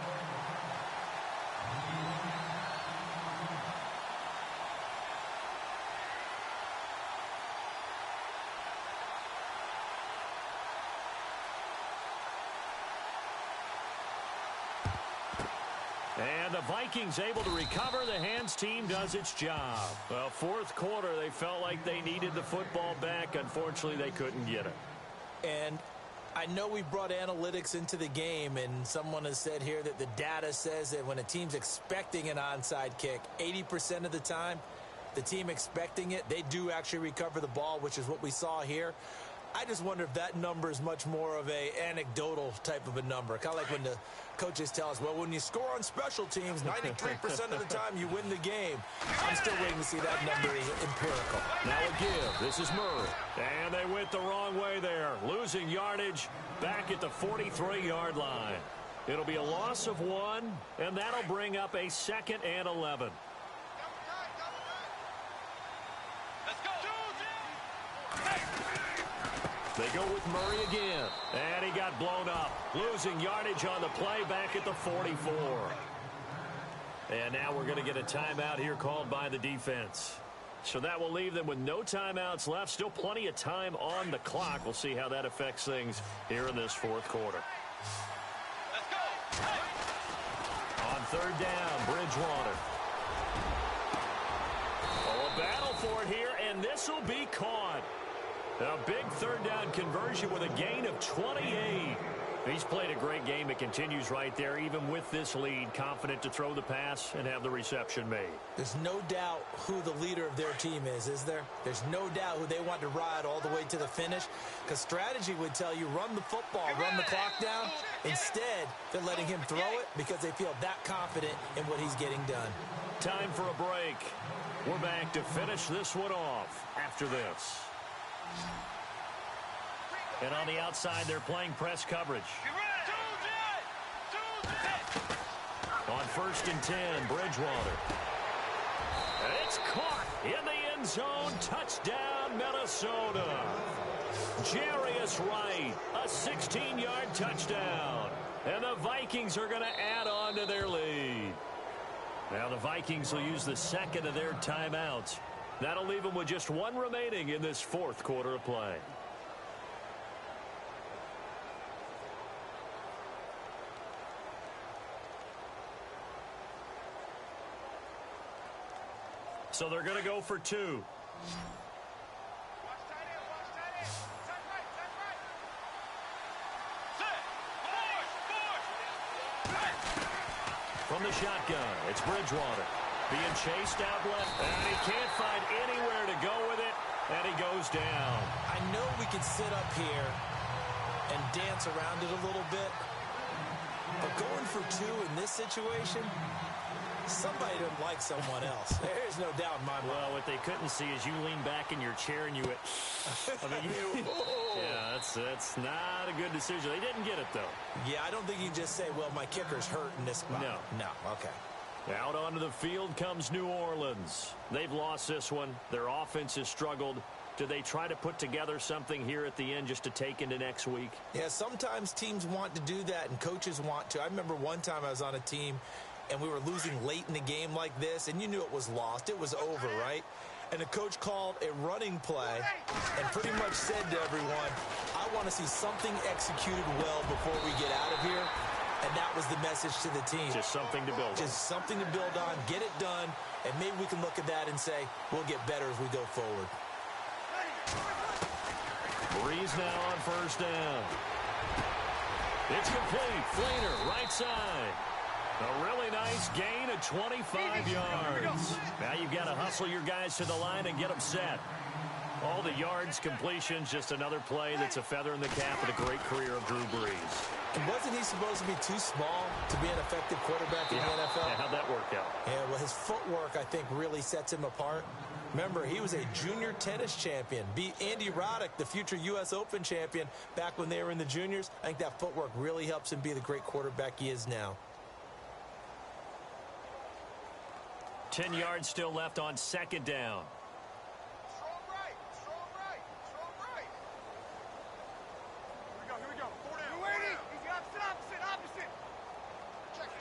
And the Vikings able to recover. The hands team does its job. Well, fourth quarter, they felt like they needed the football back. Unfortunately, they couldn't get it. And I know we brought analytics into the game, and someone has said here that the data says that when a team's expecting an onside kick, 80% of the time, the team expecting it, they do actually recover the ball, which is what we saw here. I just wonder if that number is much more of a anecdotal type of a number. Kind of like when the coaches tell us, well, when you score on special teams, 93% of the time you win the game. I'm still waiting to see that number is empirical. Now a give. This is Murray. And they went the wrong way there. Losing yardage back at the 43-yard line. It'll be a loss of 1, and that'll bring up a 2nd and 11. Let's go. They go with Murray again. And he got blown up. Losing yardage on the play back at the 44. And now we're going to get a timeout here called by the defense. So that will leave them with no timeouts left. Still plenty of time on the clock. We'll see how that affects things here in this fourth quarter. Let's go. On third down, Bridgewater. Oh, a battle for it here, and this will be caught. A big third down conversion with a gain of 28. He's played a great game. It continues right there, even with this lead, confident to throw the pass and have the reception made. There's no doubt who the leader of their team is there? There's no doubt who they want to ride all the way to the finish, because strategy would tell you run the football, run the clock down. Instead, they're letting him throw it because they feel that confident in what he's getting done. Time for a break. We're back to finish this one off after this. And on the outside, they're playing press coverage. On 1st and 10, Bridgewater. And it's caught in the end zone. Touchdown, Minnesota. Jarius Wright, a 16-yard touchdown. And the Vikings are going to add on to their lead. Now the Vikings will use the 2nd of their timeouts. That'll leave them with just 1 remaining in this fourth quarter of play. So they're going to go for 2. From the shotgun, it's Bridgewater. Being chased out left, and he can't find anywhere to go with it, and he goes down. I know we could sit up here and dance around it a little bit, but going for 2 in this situation, somebody doesn't like someone else. There's no doubt in my mind. Well, what they couldn't see is you lean back in your chair and you went, yeah, that's not a good decision. They didn't get it, though. Yeah, I don't think you just say, well, my kicker's hurt in this spot. No, okay. Out onto the field comes New Orleans. They've lost this one. Their offense has struggled. Do they try to put together something here at the end just to take into next week? Yeah, sometimes teams want to do that and coaches want to. I remember one time I was on a team and we were losing late in the game like this, and you knew it was lost. It was over, right? And the coach called a running play and pretty much said to everyone, I want to see something executed well before we get out of here. And that was the message to the team. Just something to build on. Just something to build on, get it done, and maybe we can look at that and say, we'll get better as we go forward. Breeze now on 1st down. It's complete. Fleener, right side. A really nice gain of 25 yards. Now you've got to hustle your guys to the line and get them set. All the yards, completions, just another play that's a feather in the cap of the great career of Drew Brees. Wasn't he supposed to be too small to be an effective quarterback in the NFL? Yeah, how'd that work out? Yeah, well, his footwork, I think, really sets him apart. Remember, he was a junior tennis champion. Beat Andy Roddick, the future U.S. Open champion, back when they were in the juniors. I think that footwork really helps him be the great quarterback he is now. 10 yards still left on second down. Strong right. Strong right. Strong right. Here we go. 4 down. You're waiting. Easy opposite. Check.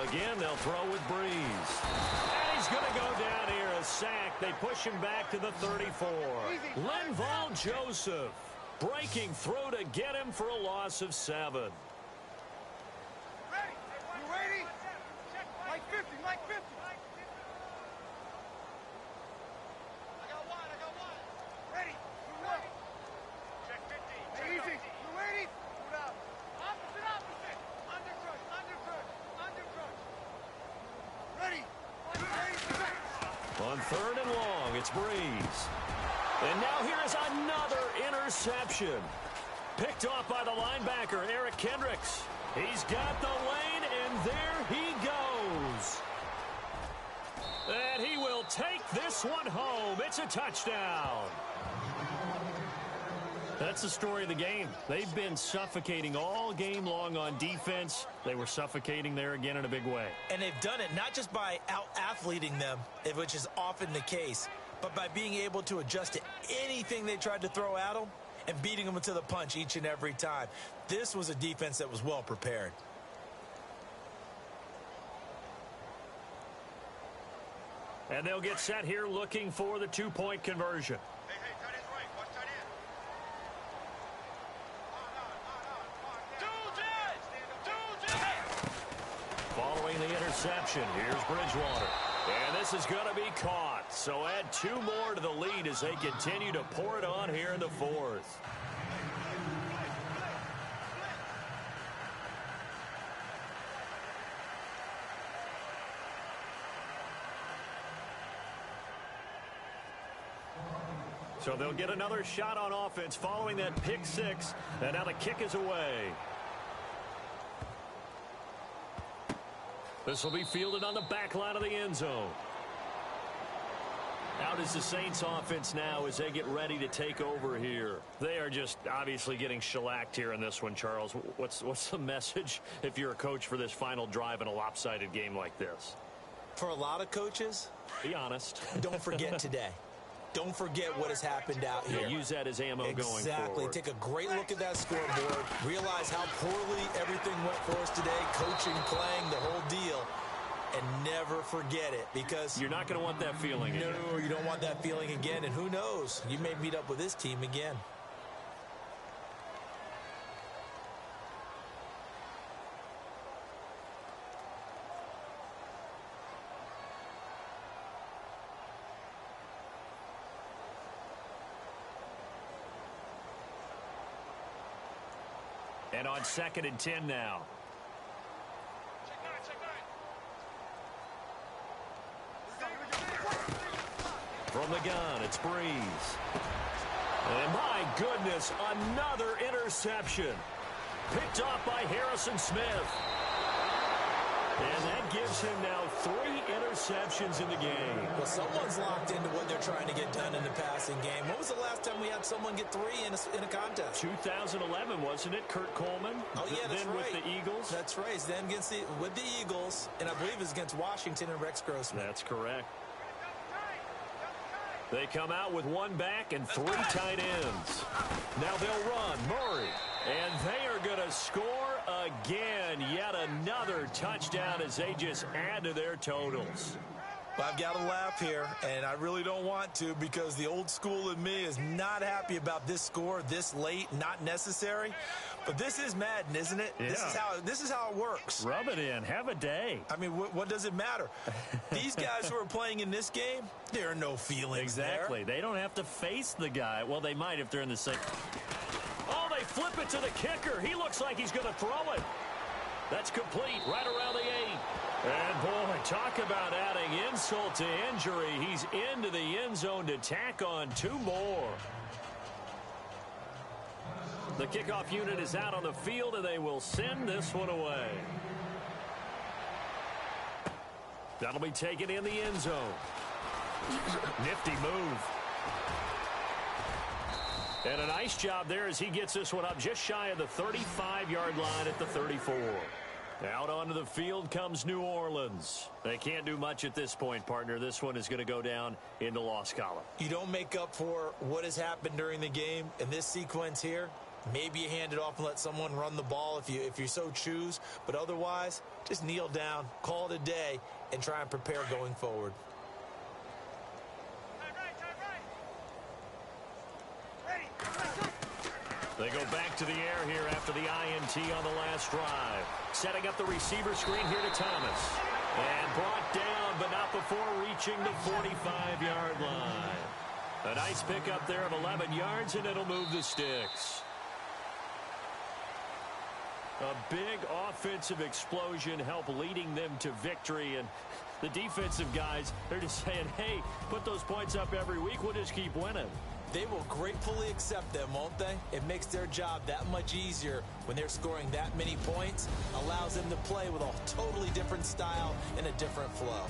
Again, they'll throw with Breeze. And he's going to go down here, a sack. They push him back to the 34. Linval Joseph breaking through to get him for a loss of 7. Ready. You ready? Like 50. I got one. Ready. You will. Check 50. Hey, easy. You ready? Put out. Opposite. Undercrush. Ready. On third and long, it's Breeze. And now here is another interception. Picked off by the linebacker, Eric Kendricks. He's got the lane, and there he goes. And he will take this one home. It's a touchdown. That's the story of the game. They've been suffocating all game long on defense. They were suffocating there again in a big way. And they've done it not just by out-athleting them, which is often the case, but by being able to adjust to anything they tried to throw at them and beating them to the punch each and every time. This was a defense that was well prepared. And they'll get set here looking for the two-point conversion. Hey, tight end's right. Watch tight end. Following the interception, here's Bridgewater. And this is going to be caught. So add 2 more to the lead as they continue to pour it on here in the fourth. So they'll get another shot on offense following that pick 6. And now the kick is away. This will be fielded on the back line of the end zone. Out is the Saints offense now as they get ready to take over here. They are just obviously getting shellacked here in this one, Charles. What's the message if you're a coach for this final drive in a lopsided game like this? For a lot of coaches, be honest. Don't forget today. Don't forget what has happened out here. Yeah, use that as ammo going forward. Exactly. Take a great look at that scoreboard. Realize how poorly everything went for us today. Coaching, playing, the whole deal. And never forget it, because you're not going to want that feeling again. No, you don't want that feeling again. And who knows? You may meet up with this team again. And on 2nd and 10 now. From the gun, it's Breeze. And my goodness, another interception. Picked off by Harrison Smith. And that gives him now 3 interceptions in the game. Well, someone's locked into what they're trying to get done in the passing game. When was the last time we had someone get 3 in a contest? 2011, wasn't it? Kurt Coleman? Oh, yeah, that's then right. With the Eagles? That's right. It's then with the Eagles, and I believe it's against Washington and Rex Grossman. That's correct. They come out with 1 back and 3 tight ends. Now they'll run. Murray. And they are going to score again. Yet another touchdown as they just add to their totals. Well, I've got to laugh here, and I really don't want to, because the old school in me is not happy about this score this late, not necessary. But this is Madden, isn't it? Yeah. This is how it works. Rub it in. Have a day. I mean, what does it matter? These guys who are playing in this game, there are no feelings exactly. there. They don't have to face the guy. Well, they might if they're in the same. Oh, they flip it to the kicker. He looks like he's going to throw it. That's complete right around the 8. And, boy, talk about adding insult to injury. He's into the end zone to tack on 2 more. The kickoff unit is out on the field, and they will send this one away. That'll be taken in the end zone. Nifty move. And a nice job there as he gets this one up just shy of the 35-yard line at the 34. Out onto the field comes New Orleans. They can't do much at this point, partner. This one is going to go down in the loss column. You don't make up for what has happened during the game in this sequence here. Maybe you hand it off and let someone run the ball if you so choose. But otherwise, just kneel down, call it a day, and try and prepare going forward. They go back to the air here after the INT on the last drive. Setting up the receiver screen here to Thomas. And brought down, but not before reaching the 45-yard line. A nice pickup there of 11 yards, and it'll move the sticks. A big offensive explosion helped leading them to victory. And the defensive guys, they're just saying, hey, put those points up every week. We'll just keep winning. They will gratefully accept them, won't they? It makes their job that much easier when they're scoring that many points. Allows them to play with a totally different style and a different flow.